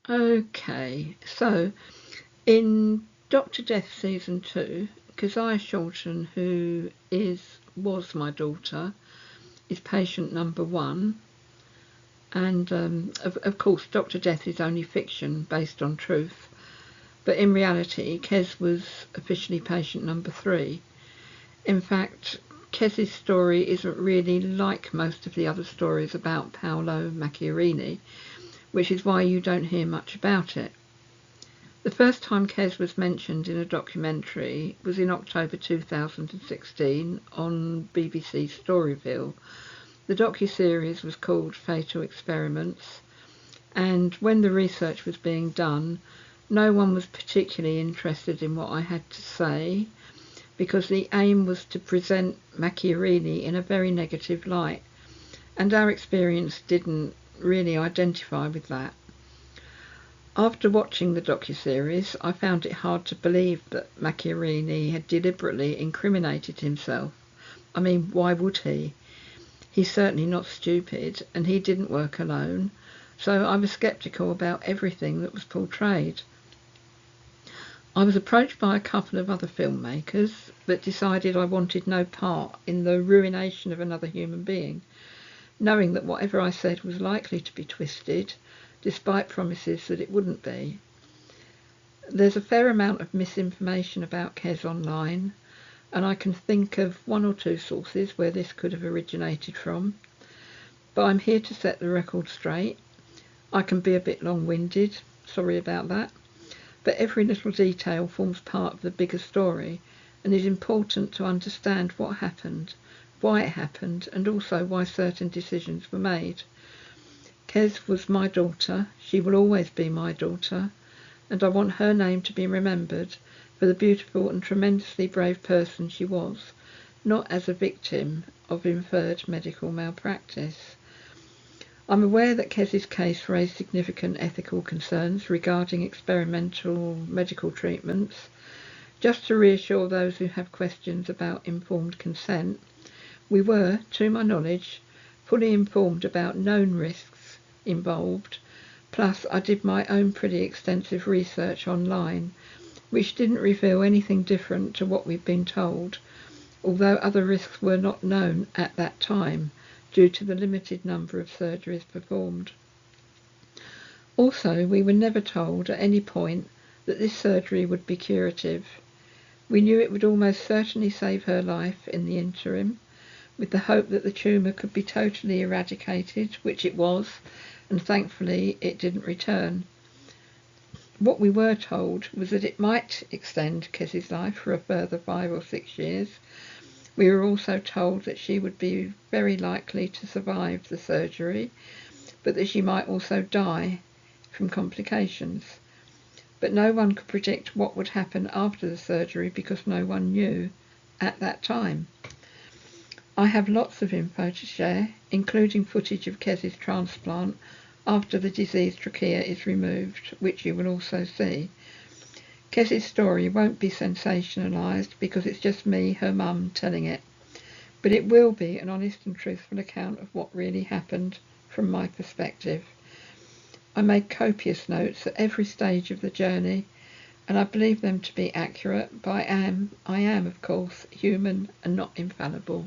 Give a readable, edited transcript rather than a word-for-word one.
Okay, so in Dr. Death season 2, Keziah Shorten, who was my daughter, is patient number 1, and of course Dr. Death is only fiction based on truth, but in reality Kez was officially patient number 3. In fact, Kez's story isn't really like most of the other stories about Paolo Macchiarini, which is why you don't hear much about it. The first time Kez was mentioned in a documentary was in October 2016 on BBC Storyville. The docuseries was called Fatal Experiments, and when the research was being done, no one was particularly interested in what I had to say, because the aim was to present Macchiarini in a very negative light, and our experience didn't really identify with that. After watching the docuseries, I found it hard to believe that Macchiarini had deliberately incriminated himself. I mean, why would he? He's certainly not stupid, and he didn't work alone, so I was sceptical about everything that was portrayed. I was approached by a couple of other filmmakers, but decided I wanted no part in the ruination of another human being, knowing that whatever I said was likely to be twisted, despite promises that it wouldn't be. There's a fair amount of misinformation about Kez online, and I can think of 1 or 2 sources where this could have originated from, but I'm here to set the record straight. I can be a bit long-winded, sorry about that, but every little detail forms part of the bigger story and is important to understand what happened, why it happened, and also why certain decisions were made. Kez was my daughter, she will always be my daughter, and I want her name to be remembered for the beautiful and tremendously brave person she was, not as a victim of inferred medical malpractice. I'm aware that Kez's case raised significant ethical concerns regarding experimental medical treatments. Just to reassure those who have questions about informed consent, we were, to my knowledge, fully informed about known risks involved, plus I did my own pretty extensive research online, which didn't reveal anything different to what we'd been told, although other risks were not known at that time due to the limited number of surgeries performed. Also, we were never told at any point that this surgery would be curative. We knew it would almost certainly save her life in the interim, with the hope that the tumour could be totally eradicated, which it was, and thankfully it didn't return. What we were told was that it might extend Kez's life for a further 5 or 6 years. We were also told that she would be very likely to survive the surgery, but that she might also die from complications. But no one could predict what would happen after the surgery because no one knew at that time. I have lots of info to share, including footage of Kez's transplant after the diseased trachea is removed, which you will also see. Kez's story won't be sensationalised because it's just me, her mum, telling it, but it will be an honest and truthful account of what really happened from my perspective. I made copious notes at every stage of the journey, and I believe them to be accurate, but I am, of course, human and not infallible.